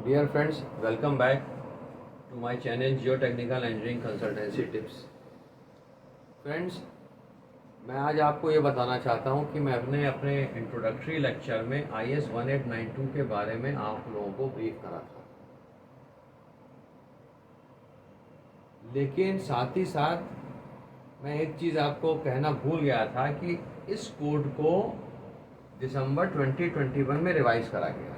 Dear friends, welcome back to my channel Geotechnical Engineering Consultancy Tips. Friends, मैं आज आपको ये बताना चाहता हूँ कि मैं अपने इंट्रोडक्टरी लेक्चर में IS 1892 के बारे में आप लोगों को ब्रीफ करा था, लेकिन साथ ही साथ मैं एक चीज़ आपको कहना भूल गया था कि इस कोड को दिसंबर 2021 में रिवाइज करा गया,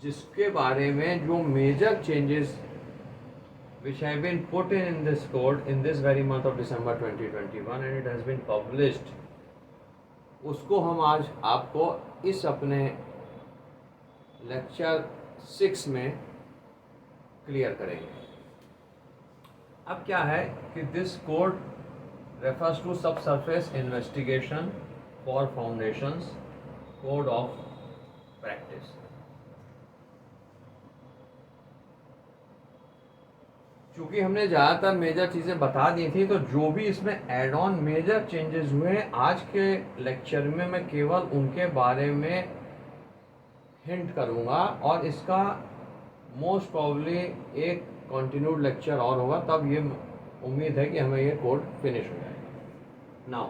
जिसके बारे में जो major changes which have been put in this code in this very month of December 2021 and it has been published, उसको हम आज आपको इस अपने लेक्चर 6 में क्लियर करेंगे। अब क्या है कि this code refers to subsurface investigation for foundations code of practice. क्योंकि हमने ज़्यादातर मेजर चीज़ें बता दी थी, तो जो भी इसमें एड ऑन मेजर चेंजेस हुए हैं आज के लेक्चर में मैं केवल उनके बारे में हिंट करूंगा, और इसका मोस्ट प्रॉब्ली एक कंटिन्यूड लेक्चर और होगा, तब ये उम्मीद है कि हमें ये कोड फिनिश हो जाएगा। नाउ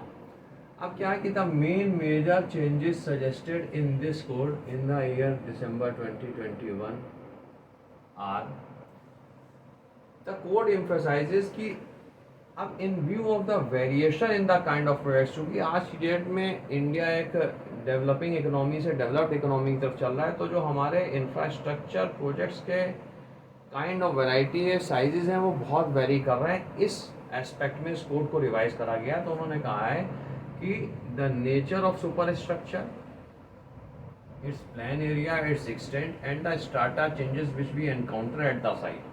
अब क्या है कि the main major changes suggested in this code in the year December 2021 are the code emphasizes कि अब in view of the variation in the kind of projects, क्योंकि आज की डेट में इंडिया एक डेवलपिंग इकोनॉमी से डेवलप्ड इकोनॉमी की तरफ चल रहा है, तो जो हमारे इंफ्रास्ट्रक्चर प्रोजेक्ट्स के काइंड ऑफ वैरायटी है, साइजेस हैं, वो बहुत वेरी कर रहे हैं। इस एस्पेक्ट में इस कोड को रिवाइज करा गया, तो उन्होंने कहा है कि the nature of super structure, its plan area, its extent and the strata changes which we encounter at the site,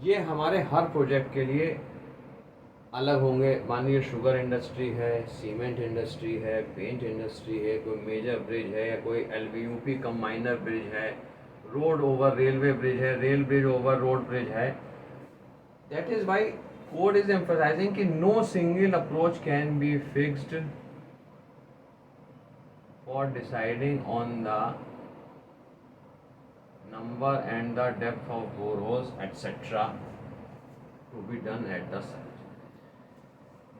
ये हमारे हर प्रोजेक्ट के लिए अलग होंगे। मानिए शुगर इंडस्ट्री है, सीमेंट इंडस्ट्री है, पेंट इंडस्ट्री है, कोई मेजर ब्रिज है, या कोई LVUP कम माइनर ब्रिज है, रोड ओवर रेलवे ब्रिज है, rail bridge over road bridge है। That is why code is emphasising कि no single approach can be fixed for deciding on the number and the depth of boreholes etc. to be done at the site.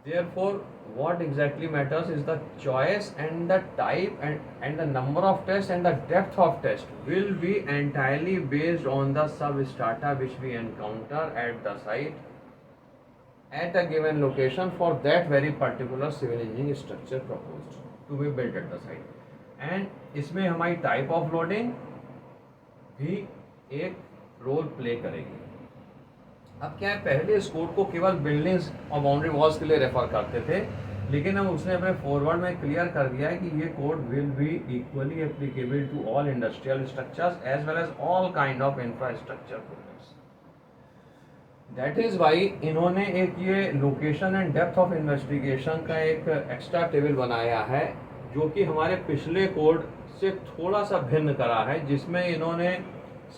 Therefore, what exactly matters is the choice and the type and the number of tests and the depth of test will be entirely based on the substrata which we encounter at the site at a given location for that very particular civil engineering structure proposed to be built at the site. And इसमें हमारी type of loading भी एक role play करेगी। अब क्या है, पहले इस कोड को केवल बिल्डिंग्स और बाउंड्री वॉल्स के लिए रेफर करते थे, लेकिन अब उसने अपने फॉरवर्ड में क्लियर कर दिया है कि ये code will be equally applicable to all industrial structures as well as all kind of infrastructure projects. That is why इन्होंने एक ये location and depth of investigation का एक एक्स्ट्रा टेबल बनाया है, जो कि हमारे पिछले कोड से थोड़ा सा भिन्न करा है, जिसमें इन्होंने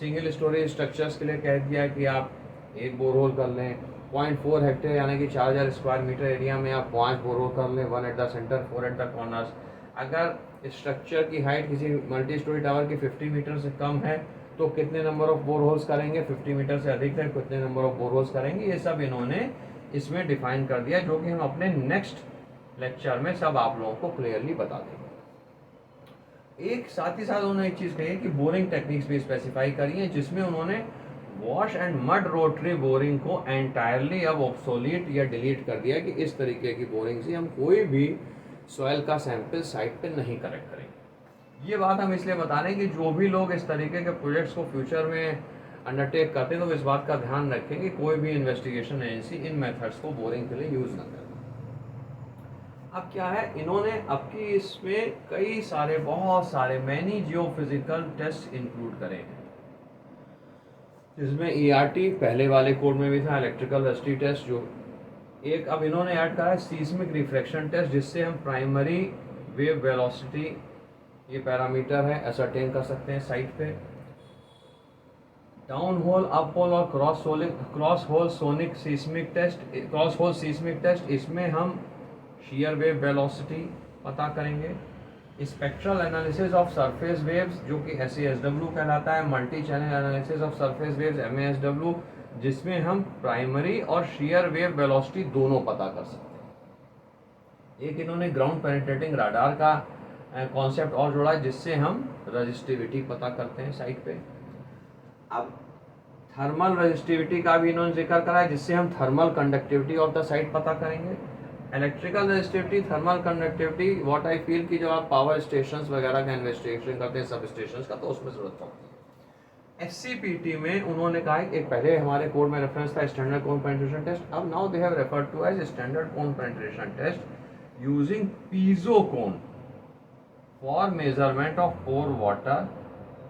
सिंगल स्टोरेज स्ट्रक्चर्स के लिए कह दिया कि आप एक बोरहोल कर लें 0.4 हेक्टेयर यानी कि 4000 स्क्वायर मीटर एरिया में आप 5 बोरहोल कर लें, 1 at the centre, 4 at the corners. अगर स्ट्रक्चर की हाइट किसी मल्टी स्टोरी टावर की 50 मीटर से कम है तो कितने नंबर ऑफ बोरहोल्स करेंगे, 50 मीटर से अधिक है कितने नंबर ऑफ बोरहोल्स करेंगे, ये सब इन्होंने इसमें डिफाइन कर दिया, जो कि हम अपने नेक्स्ट लेक्चर में सब आप लोगों को क्लियरली बता देंगे। एक साथ ही साथ उन्होंने एक चीज़ कही है कि बोरिंग टेक्निक्स भी स्पेसिफाई करी है, जिसमें उन्होंने wash and mud rotary boring को एंटायरली अब ऑब्सोलीट या डिलीट कर दिया कि इस तरीके की बोरिंग से हम कोई भी सॉइल का सैंपल साइट पे नहीं कलेक्ट करेंगे। ये बात हम इसलिए बता रहे हैं कि जो भी लोग इस तरीके के प्रोजेक्ट्स को फ्यूचर में अंडरटेक करते हैं, तो इस बात का ध्यान रखें कि कोई भी इन्वेस्टिगेशन एजेंसी इन मेथड्स को बोरिंग के लिए यूज़ न करें। अब क्या है, इन्होंने अब की इसमें कई सारे बहुत सारे मैनी जियोफिजिकल टेस्ट इंक्लूड करे हैं, जिसमें ERT पहले वाले कोड में भी था, इलेक्ट्रिकल रस्टी टेस्ट, जो एक अब इन्होंने ऐड करा है सीस्मिक रिफ्लेक्शन टेस्ट, जिससे हम प्राइमरी वेव वेलोसिटी, ये पैरामीटर है, असरटेन कर सकते हैं साइट पे। डाउन होल, अप होल और cross hole sonic seismic test, cross hole seismic test, इसमें हम शीयर वेव वेलोसिटी पता करेंगे। Spectral analysis of surface waves जो कि SESW कहलाता है, multi channel analysis of surface waves MASW, जिसमें हम प्राइमरी और शेयर वेव वेलोसिटी दोनों पता कर सकते हैं। एक इन्होंने ग्राउंड पेनिट्रेटिंग राडार का कॉन्सेप्ट और जोड़ा है, जिससे हम रजिस्टिविटी पता करते हैं साइट पे। अब थर्मल रजिस्टिविटी का भी इन्होंने जिक्र करा है, जिससे हम thermal conductivity of the site पता करेंगे। Electrical resistivity, thermal conductivity, what I feel कि जब आप पावर स्टेशंस वगैरह का इन्वेस्टिगेशन करते हैं, सब स्टेशंस का, तो उसमें जरूरत पड़ती है। SCPT में उन्होंने कहा एक पहले हमारे कोड में रेफरेंस था स्टैंडर्ड कोन पेनिट्रेशन टेस्ट, अब now they have referred to as standard cone penetration test using piezo cone for measurement of pore water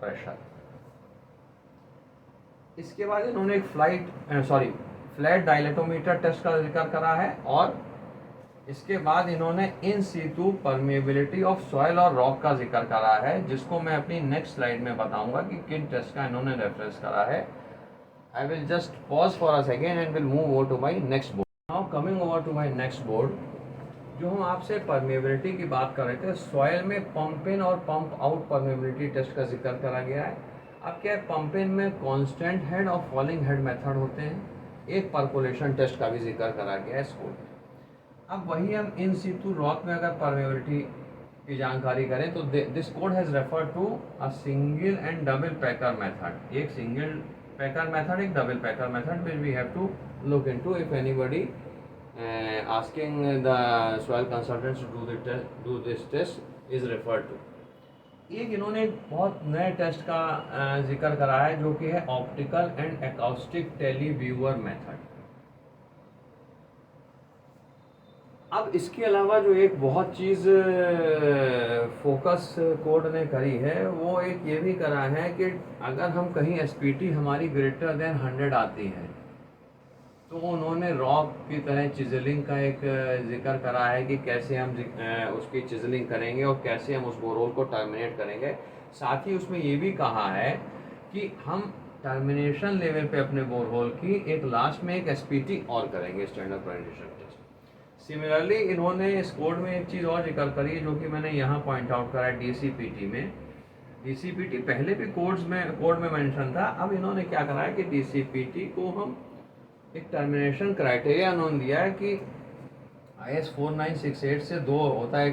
pressure. इसके बाद इन्होंने एक फ्लैट डायलेटोमीटर टेस्ट का जिक्र करा है, और इसके बाद इन्होंने in situ permeability of soil और रॉक का जिक्र करा है, जिसको मैं अपनी नेक्स्ट स्लाइड में बताऊंगा कि किन टेस्ट का इन्होंने रेफरेंस करा है। I will just pause for a second and will move over to my next board. Now coming over to my next board, जो हम आपसे परमेबिलिटी की बात कर रहे थे, सॉइल में पंप इन और पंप आउट परमेबिलिटी टेस्ट का जिक्र करा गया है। अब क्या है, पंप इन में कांस्टेंट हेड और फॉलिंग हेड मेथड होते हैं। एक परकोलेशन टेस्ट का भी जिक्र करा गया है इसको। अब वही हम इन सीटू रॉक में अगर परमेबिलिटी की जानकारी करें तो this code has refer to a single and double packer method. एक सिंगल पैकर मेथड, एक double packer method, which we have to look into if anybody asking the soil consultants to do this test is referred to। एक इन्होंने एक बहुत नए test का जिक्र करा है, जो कि है ऑप्टिकल एंड एकॉस्टिक टेलीव्यूअर मेथड। अब इसके अलावा जो एक बहुत चीज़ फोकस कोड ने करी है, वो एक ये भी करा है कि अगर हम कहीं SPT हमारी ग्रेटर देन 100 आती है, तो उन्होंने रॉक की तरह चिजलिंग का एक जिक्र करा है कि कैसे हम उसकी चिजलिंग करेंगे और कैसे हम उस बोरहोल को टर्मिनेट करेंगे। साथ ही उसमें ये भी कहा है कि हम टर्मिनेशन लेवल पे अपने बोरहोल की एक लास्ट में एक SPT और करेंगे, स्टैंडर्ड पेनिट्रेशन टेस्ट। सिमिलरली इन्होंने इस कोड में एक चीज़ और जिक्र करी है, जो कि मैंने यहाँ पॉइंट आउट करा है DCPT में। DCPT पहले भी कोड में मेंशन था, अब इन्होंने क्या करा है कि DCPT को हम एक टर्मिनेशन क्राइटेरिया उन्होंने दिया है कि IS 4968 से दो होता है,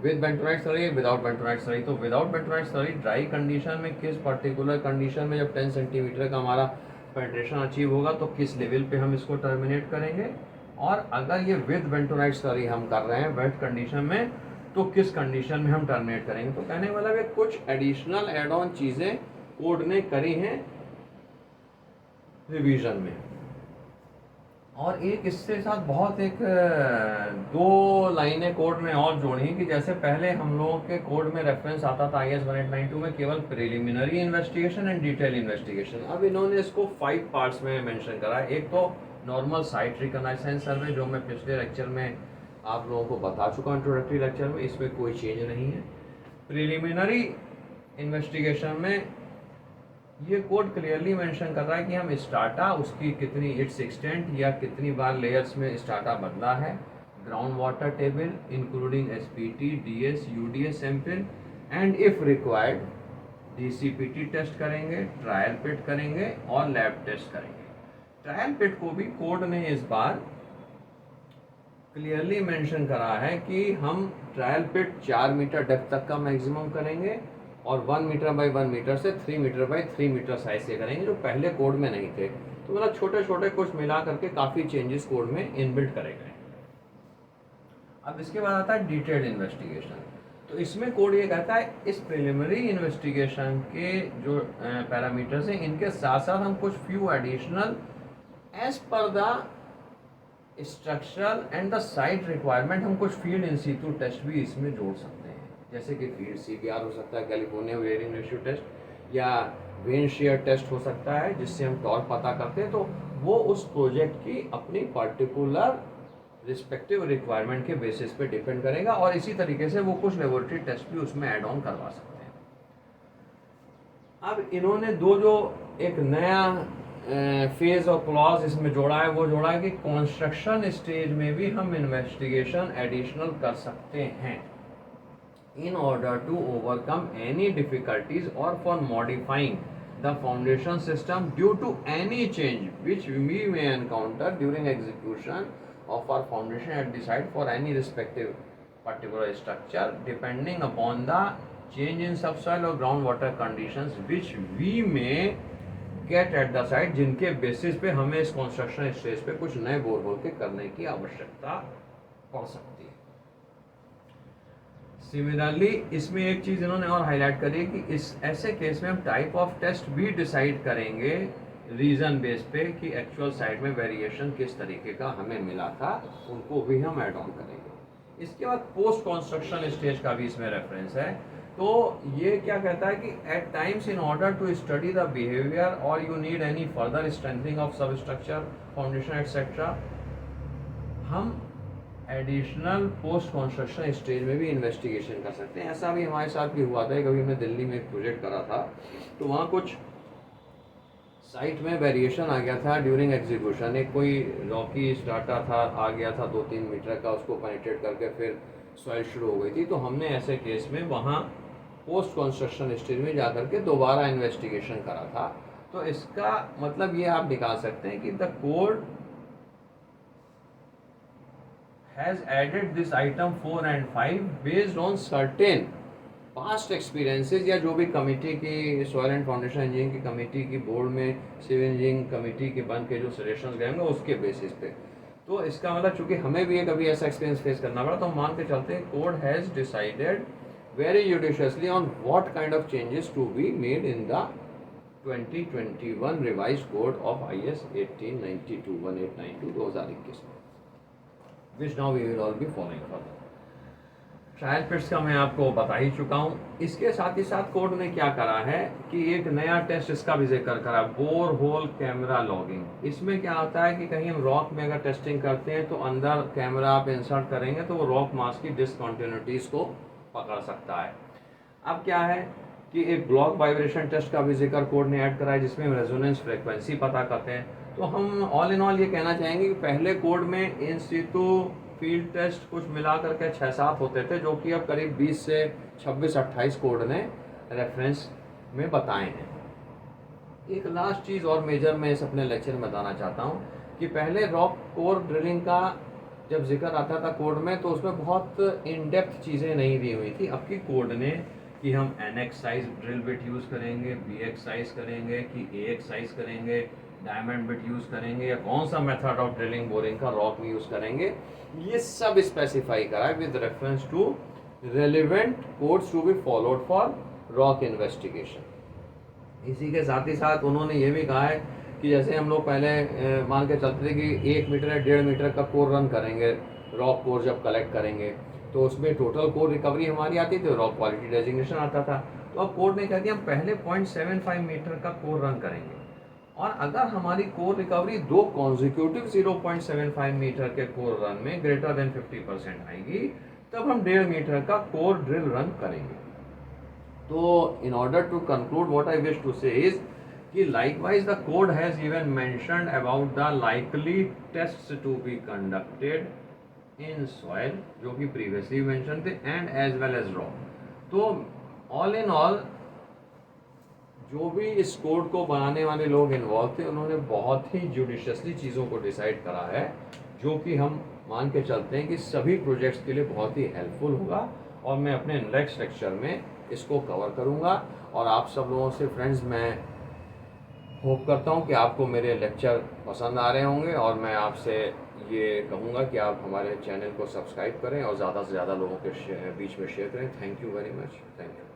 with bentonite slurry, without bentonite slurry. तो without bentonite slurry dry condition में किस पर्टिकुलर कंडीशन में जब 10 सेंटीमीटर का हमारा पेनिट्रेशन अचीव होगा तो किस लेवल पे हम इसको टर्मिनेट करेंगे, और अगर ये विद बेंटोनाइट स्लरी हम कर रहे हैं वेट कंडीशन में तो किस कंडीशन में हम टर्मिनेट करेंगे। तो कहने वाला है कुछ एडिशनल एड ऑन चीज़ें कोड ने करी हैं रिवीजन में। और एक इसके साथ बहुत एक दो लाइनें कोड में और जोड़ी कि जैसे पहले हम लोगों के कोड में रेफरेंस आता था IS 1892 में केवल preliminary investigation and detail investigation, अब इन्होंने इसको 5 पार्ट्स में मेंशन करा है। एक तो नॉर्मल साइट रिकॉग्नाइजेंस सर्वे, जो मैं पिछले लेक्चर में आप लोगों को बता चुका हूँ इंट्रोडक्टरी लेक्चर में, इसमें कोई चेंज नहीं है। प्रिलिमिनरी इन्वेस्टिगेशन में ये कोड क्लियरली मेंशन कर रहा है कि हम स्टाटा उसकी कितनी इट्स एक्सटेंट या कितनी बार लेयर्स में स्टाटा बदला है, ground water table including SPT, DS, UDS sample, and if required DCPT test करेंगे, ट्रायल पिट करेंगे और लैब टेस्ट करेंगे। ट्रायल पिट को भी कोड ने इस बार क्लियरली मेंशन करा है कि हम ट्रायल पिट 4 मीटर डेप्थ तक का मैक्सिमम करेंगे और 1 मीटर बाई 1 मीटर से 3 मीटर बाई 3 मीटर साइज से करेंगे, जो पहले कोड में नहीं थे। तो मतलब छोटे छोटे कुछ मिला करके काफ़ी चेंजेस कोड में इनबिल्ट करे गए। अब इसके बाद आता है डिटेल्ड इन्वेस्टिगेशन। तो इसमें कोड ये कहता है इस प्रिलिमिनरी इन्वेस्टिगेशन के जो पैरामीटर्स हैं, इनके साथ साथ हम कुछ few additional as per the structural and the site requirement हम कुछ फील्ड इन सीटू टेस्ट भी इसमें जोड़ सकते हैं, जैसे कि फील्ड CBR हो सकता है, कैलिफोर्निया वेयरिंग रेशियो टेस्ट, या वेन शेयर टेस्ट हो सकता है, जिससे हम टॉर्क पता करते हैं। तो वो उस प्रोजेक्ट की अपनी पर्टिकुलर रिस्पेक्टिव रिक्वायरमेंट के बेसिस पे डिपेंड करेगा, और इसी तरीके से वो कुछ लेबोरेटरी टेस्ट भी उसमें ऐड ऑन करवा सकते हैं। अब इन्होंने जो एक नया फेज और क्लॉज इसमें जोड़ा है, वो जोड़ा है कि कंस्ट्रक्शन स्टेज में भी हम इन्वेस्टिगेशन एडिशनल कर सकते हैं। in order to overcome any difficulties or for modifying the foundation system due to any change which we may encounter during execution of our foundation at the site for any respective particular structure depending upon the change in subsoil or groundwater conditions which we may get at the site, जिनके basis पे हमें इस construction stage पे कुछ नए borehole के करने की आवश्यकता पड़ सकती है। सिमिलरली इसमें एक चीज़ इन्होंने और हाईलाइट करी है कि इस ऐसे केस में हम टाइप ऑफ टेस्ट भी डिसाइड करेंगे रीजन बेस पे कि एक्चुअल साइड में वेरिएशन किस तरीके का हमें मिला था, उनको भी हम ऐड ऑन करेंगे। इसके बाद पोस्ट कंस्ट्रक्शन स्टेज का भी इसमें रेफरेंस है। तो ये क्या कहता है कि at times in order to study the behaviour और you need any further strengthening of sub structure foundation etcetera, हम एडिशनल पोस्ट कंस्ट्रक्शन स्टेज में भी इन्वेस्टिगेशन कर सकते हैं। ऐसा भी हमारे साथ भी हुआ था, कभी हमने दिल्ली में एक प्रोजेक्ट करा था तो वहाँ कुछ साइट में वेरिएशन आ गया था ड्यूरिंग एग्जीक्यूशन। एक कोई रॉकी स्टार्टा था, आ गया था 2-3 मीटर का, उसको पेनिट्रेट करके फिर सॉइल शुरू हो गई थी। तो हमने ऐसे केस में वहाँ पोस्ट कंस्ट्रक्शन स्टेज में जा करके दोबारा इन्वेस्टिगेशन करा था। तो इसका मतलब ये आप निकाल सकते हैं कि the code has added this item 4 and 5 based on certain past experiences या जो भी कमेटी की सॉइल एंड फाउंडेशन इंजीनियरिंग की कमेटी की बोर्ड में सिविल इंजीनियरिंग कमेटी के बन के जो सजेशंस गए होंगे उसके बेसिस पे। तो इसका मतलब चूंकि हमें भी कभी ऐसा एक्सपीरियंस फेस करना पड़ा तो हम मान के चलते हैं code has decided very judiciously on what kind of changes to be made in the 2021 revised code of IS 1892 2021 में, which now we will all be following further। Trial pits का मैं आपको बता ही चुका हूँ। इसके साथ ही साथ कोड ने क्या करा है कि एक नया टेस्ट इसका भी जिक्र करा, बोर होल कैमरा लॉगिंग। इसमें क्या होता है कि कहीं हम रॉक में अगर टेस्टिंग करते हैं तो अंदर कैमरा आप इंसर्ट करेंगे तो वो रॉक मास की डिसकॉन्टिन्यूटीज को पकड़ सकता है। अब क्या है कि एक ब्लॉक वाइब्रेशन टेस्ट का भी जिक्र कोड ने ऐड करा है जिसमें हम रेजोनेंस फ्रिक्वेंसी पता करते हैं। तो हम ऑल इन ऑल ये कहना चाहेंगे कि पहले कोड में इन सीटू फील्ड टेस्ट कुछ मिला करके 6-7 होते थे, जो कि अब करीब 20 से 26-28 कोड ने रेफरेंस में बताए हैं। एक लास्ट चीज़ और मेजर मैं इस अपने लेक्चर में बताना चाहता हूँ कि पहले रॉक कोर ड्रिलिंग का जब जिक्र आता था कोड में तो उसमें बहुत इन डेप्थ चीज़ें नहीं दी हुई थी। अब की कोड ने कि हम NX size drill bit use करेंगे, BX साइज करेंगे कि AX साइज करेंगे, डायमंड बिट यूज़ करेंगे या कौन सा मेथड ऑफ ड्रिलिंग बोरिंग का रॉक में यूज़ करेंगे, ये सब स्पेसिफाई करा है with reference to relevant codes to be followed for rock investigation. इसी के साथ ही साथ उन्होंने ये भी कहा है कि जैसे हम लोग पहले मान के चलते थे कि 1 मीटर या 1.5 मीटर का कोर रन करेंगे, रॉक कोर जब कलेक्ट करेंगे तो उसमें टोटल कोर रिकवरी हमारी आती थी, रॉक क्वालिटी डेजिग्नेशन आता था। तो अब कोड ने कह दिया हम पहले 0.75 मीटर का कोर रन करेंगे और अगर हमारी कोर रिकवरी 2 कॉन्जिक्यूटिव 0.75 मीटर के कोर रन में ग्रेटर देन 50% आएगी तब हम 1.5 मीटर का कोर ड्रिल रन करेंगे। तो in order to conclude what I wish to say is कि likewise the code has even mentioned about the likely tests to be conducted in soil जो कि previously mentioned थे and as well as rock। तो all in all जो भी इस code को बनाने वाले लोग इन्वॉल्व थे उन्होंने बहुत ही जुडिशियसली चीज़ों को डिसाइड करा है जो कि हम मान के चलते हैं कि सभी प्रोजेक्ट्स के लिए बहुत ही हेल्पफुल होगा। और मैं अपने नेक्स्ट लेक्चर में इसको कवर करूँगा और आप सब लोगों से फ्रेंड्स मैं होप करता हूँ कि आपको मेरे लेक्चर पसंद आ रहे होंगे और मैं आपसे ये कहूँगा कि आप हमारे चैनल को सब्सक्राइब करें और ज़्यादा से ज़्यादा लोगों के बीच में शेयर करें। Thank you very much. Thank you.